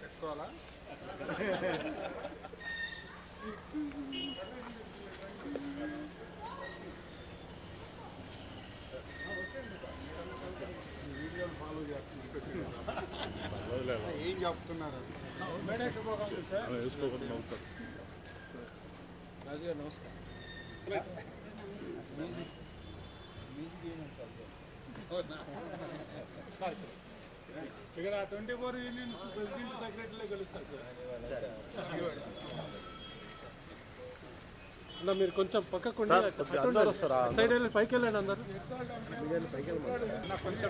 పెట్టుకోవాలా? ఏం చెప్తున్నారు? రాజు గారు నమస్కారం. ఇక్కడ 24 యూనియన్స్ ప్రెసిడెంట్ సెక్రటరీలే కలుస్తారు సార్. మీరు కొంచెం పక్కకు సైడ్ వెళ్ళి పైకి వెళ్ళండి అందరు. కొంచెం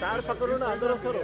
సార్ పక్కన అందరూ వస్తారు.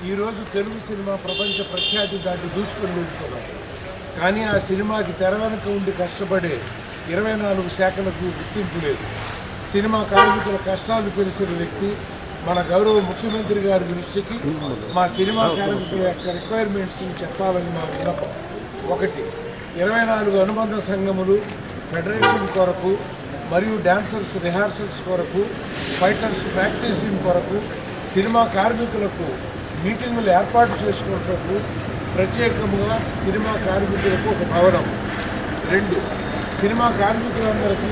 ఈరోజు తెలుగు సినిమా ప్రపంచ ప్రఖ్యాతి దాటి దూసుకుని వెళ్తున్నాం. కానీ ఆ సినిమాకి తెర వెనుక ఉండి కష్టపడే 24 శాఖలకు గుర్తింపు లేదు. సినిమా కార్మికుల కష్టాలు తెలిసిన వ్యక్తి మన గౌరవ ముఖ్యమంత్రి గారి దృష్టికి మా సినిమా కార్మికుల యొక్క రిక్వైర్మెంట్స్ని చెప్పాలని మా విన్నపం. 1, 24 అనుబంధ సంఘములు ఫెడరేషన్ కొరకు మరియు డాన్సర్స్ రిహార్సల్స్ కొరకు, ఫైటర్స్ ప్రాక్టీసింగ్ కొరకు, సినిమా కార్మికులకు మీటింగులు ఏర్పాటు చేసుకున్నప్పుడు ప్రత్యేకంగా సినిమా కార్మికులకు ఒక భవనం. 2, సినిమా కార్మికులందరికీ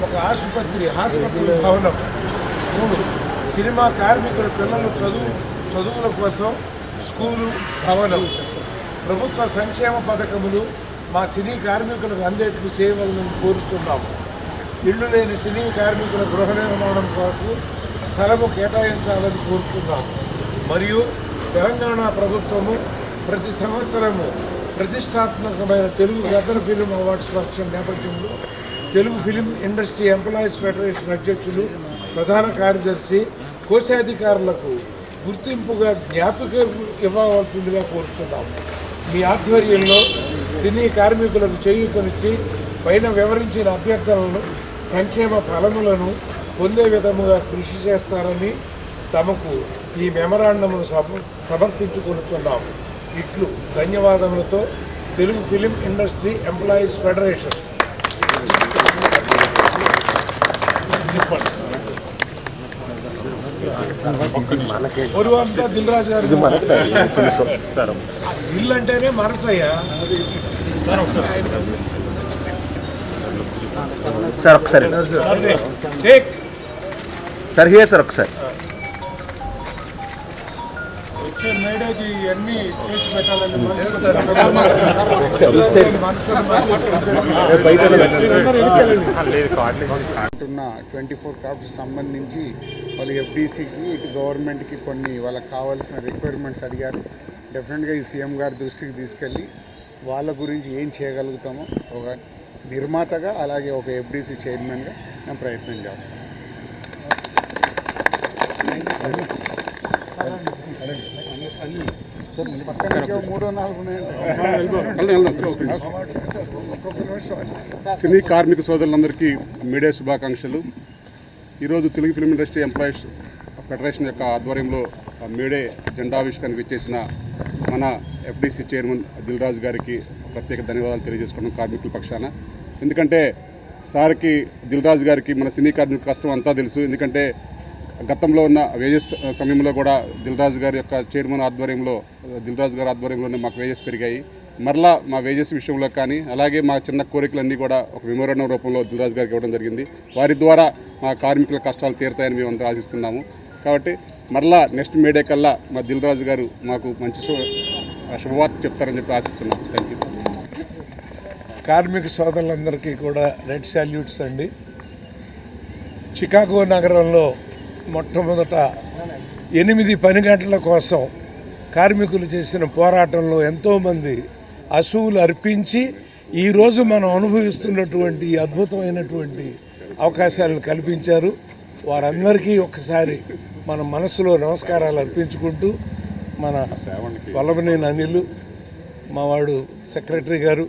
ఒక హాస్పిటల్ భవనం. 3, సినిమా కార్మికుల పిల్లల చదువుల కోసం స్కూలు భవనం. ప్రభుత్వ సంక్షేమ పథకములు మా సినీ కార్మికులకు అందేట్టు చేయవలనని కోరుతున్నాము. ఇళ్ళు లేని సినీ కార్మికుల గృహ నిర్మాణం కొరకు స్థలము కేటాయించాలని కోరుతున్నాము. మరియు తెలంగాణ ప్రభుత్వము ప్రతి సంవత్సరము ప్రతిష్టాత్మకమైన Telugu Gaddar film awards function నేపథ్యంలో Telugu film industry employees federation అధ్యక్షులు, ప్రధాన కార్యదర్శి, కోశాధికారులకు గుర్తింపుగా జ్ఞాపిక ఇవ్వవలసిందిగా కోరుతున్నాము. మీ ఆధ్వర్యంలో సినీ కార్మికులకు చేయూతనిచ్చి పైన వివరించిన అభ్యర్థనలను సంక్షేమ ఫలములను పొందే విధముగా కృషి చేస్తారని తమకు ఈ మెమరాండమును సమర్పించుకొనుచున్నాము. ఇట్లు ధన్యవాదములతో Telugu film industry employees federation. ఒరువంతా దిల్ రాజు గారు. ఇల్లు అంటేనే మనసయ్యా. సార్ ఒకసారి సార్ హియర్ సార్ ఒకసారి వచ్చే మేడేకి ఇవన్నీ చేసి పెట్టాలని అంటున్న 24 క్రాఫ్ట్స్ సంబంధించి వాళ్ళు ఎఫ్డీసీకి ఇటు గవర్నమెంట్కి కొన్ని వాళ్ళకి కావాల్సిన రిక్వైర్మెంట్స్ అడిగారు. డెఫినెట్గా ఈ సీఎం గారి దృష్టికి తీసుకెళ్ళి వాళ్ళ గురించి ఏం చేయగలుగుతామో ఒక నిర్మాతగా అలాగే ఒక ఎఫ్డీసీ చైర్మన్గా నేను ప్రయత్నం చేస్తాను. సినీ కార్మిక సోదరులందరికీ మీడియా శుభాకాంక్షలు. ఈరోజు Telugu film industry employees federation యొక్క ఆధ్వర్యంలో మీడే జెండావిష్కరణకు ఇచ్చేసిన మన ఎఫ్డీసీ చైర్మన్ దిల్ రాజు గారికి ప్రత్యేక ధన్యవాదాలు తెలియజేసుకున్నాం కార్మికుల పక్షాన. ఎందుకంటే సార్కి దిల్ రాజు గారికి మన సినీ కార్మికుల కష్టం అంతా తెలుసు. ఎందుకంటే గతంలో ఉన్న వేజెస్ సమయంలో కూడా దిల్ రాజు గారి యొక్క చైర్మన్ ఆధ్వర్యంలో దిల్ రాజు గారి ఆధ్వర్యంలోనే మాకు వేజెస్ పెరిగాయి. మరలా మా వేజెస్ విషయంలో కానీ అలాగే మా చిన్న కోరికలన్నీ కూడా ఒక మెమోరాండం రూపంలో దిల్ రాజు గారికి ఇవ్వడం జరిగింది. వారి ద్వారా మా కార్మికుల కష్టాలు తీరుతాయని మేము అందరూ ఆశిస్తున్నాము. కాబట్టి మరలా నెక్స్ట్ మేడే కల్లా మా దిల్ రాజు గారు మాకు మంచి శుభవార్త చెప్తారని చెప్పి ఆశిస్తున్నాం. Thank you. కార్మిక సోదరులందరికీ కూడా రెడ్ సాల్యూట్స్ అండి. చికాగో నగరంలో మొట్టమొదట 8 పని గంటల కోసం కార్మికులు చేసిన పోరాటంలో ఎంతోమంది అశువులు అర్పించి ఈరోజు మనం అనుభవిస్తున్నటువంటి అద్భుతమైనటువంటి అవకాశాలను కల్పించారు. వారందరికీ ఒక్కసారి మన మనసులో నమస్కారాలు అర్పించుకుంటూ మన వల్లభనేని అనిల్, మావాడు సెక్రటరీ గారు,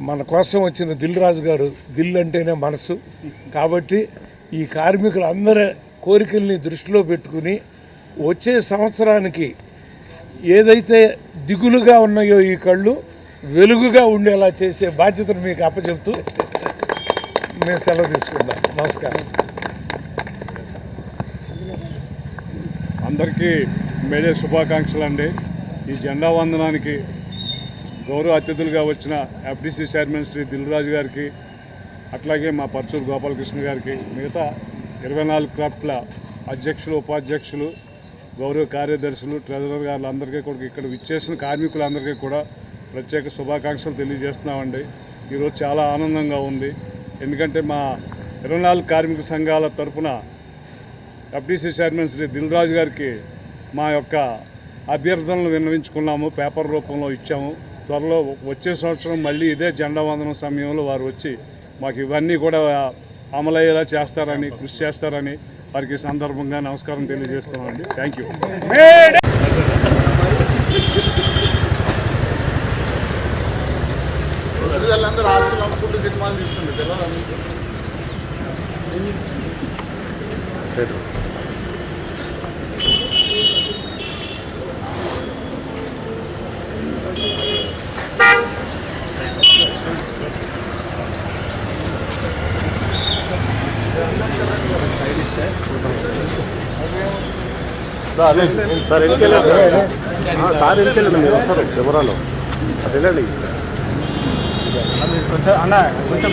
మన కోసం వచ్చిన దిల్ రాజు గారు, దిల్ అంటేనే మనసు కాబట్టి ఈ కార్మికులందరి కోరికల్ని దృష్టిలో పెట్టుకుని వచ్చే సంవత్సరానికి ఏదైతే దిగులుగా ఉన్నాయో ఈ కళ్ళు వెలుగుగా ఉండేలా చేసే బాధ్యతను మీకు అప్పచెప్తూ మేము సెలవు తీసుకుందాం. నమస్కారం. అందరికీ మేడే శుభాకాంక్షలు అండి. ఈ జెండా వందనానికి గౌరవ అతిథులుగా వచ్చిన ఎఫ్డిసి చైర్మన్ శ్రీ దిల్ రాజు గారికి, అట్లాగే మా పర్చూరు గోపాలకృష్ణ గారికి, మిగతా 24 క్రాఫ్ట్ల అధ్యక్షులు, ఉపాధ్యక్షులు, గౌరవ కార్యదర్శులు, ట్రెజరర్ గారు అందరికీ కూడా, ఇక్కడ విచ్చేసిన కార్మికులందరికీ కూడా ప్రత్యేక శుభాకాంక్షలు తెలియజేస్తున్నామండి. ఈరోజు చాలా ఆనందంగా ఉంది. ఎందుకంటే మా 24 కార్మిక సంఘాల తరఫున ఎఫ్డిసి చైర్మన్ శ్రీ దిల్ రాజు గారికి మా యొక్క అభ్యర్థనలు విన్నవించుకున్నాము, పేపర్ రూపంలో ఇచ్చాము. త్వరలో వచ్చే సంవత్సరం మళ్ళీ ఇదే జెండా వందనం సమయంలో వారు వచ్చి మాకు ఇవన్నీ కూడా అమలయ్యేలా చేస్తారని, కృషి చేస్తారని వారికి సందర్భంగా నమస్కారం తెలియజేస్తున్నామండి. Thank you. అందరూ ఆస్తులు అమ్ముకుంటూ సినిమాలు తీస్తుండే తెలియదు. సార్ వెళ్ళి సార్ వెళ్ళి మీరు వస్తారు వివరాలు అది వెళ్ళండి. అన్న కొంచెం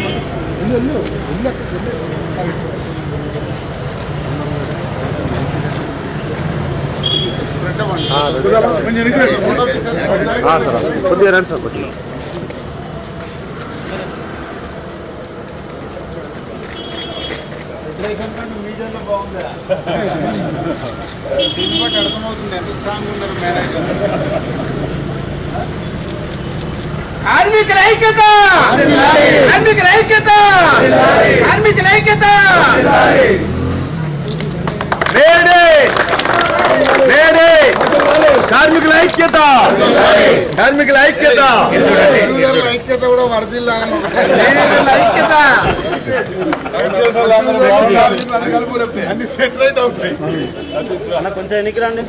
సార్ కొద్దిగా రండి సార్ కొద్దిగా. దీన్ని బట్టి అర్థమవుతుంది ఎంత స్ట్రాంగ్ ఉన్నారు మేనేజర్. కార్మికుల ఐక్యత, కార్మికుల ఐక్యత, కార్మికుల ఐక్యత. కార్మికుల ఐక్యత, కార్మికుల ఐక్యత, ఐక్యత కూడా వర్ధిల్లాలని ఐక్యత. అన్ని సెటరేట్ అవుతాయి. కొంచెం ఎన్నికి రండి.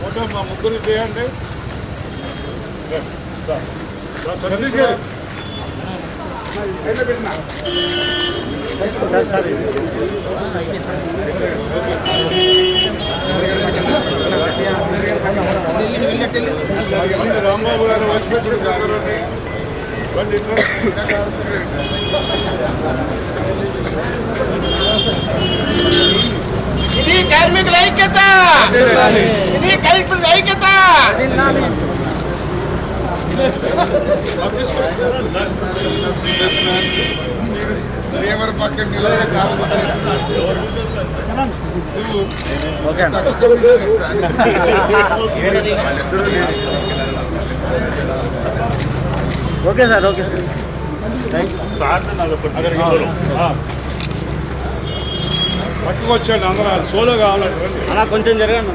ఫోటో మా ముగ్గురు చేయండి. రాంబాబు గారు వచ్చిపెట్టి ఇది కార్మికుల ఐక్యత, ఇది కార్మికుల ఐక్యత. లేబర్ పక్కన నిలబడే ఓకే సార్, ఓకే సార్. పట్టుకొచ్చాడు అందరూ సోలో కావాలంటే అలా కొంచెం జరగండి.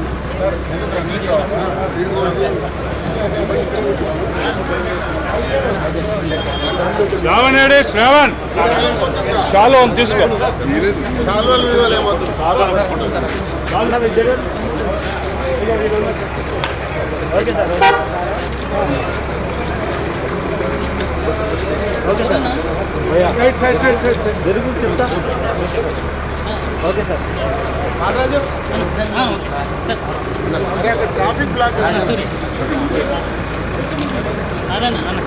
శ్రావణ్ ఏడే శ్రావణ్ చాలు తీసుకో. చాలు okay sir, okay sir. Side side side side జరుగు చెప్తా. Okay sir. నాగరాజు అరే అక్కడ ట్రాఫిక్ బ్లాక్ అన్న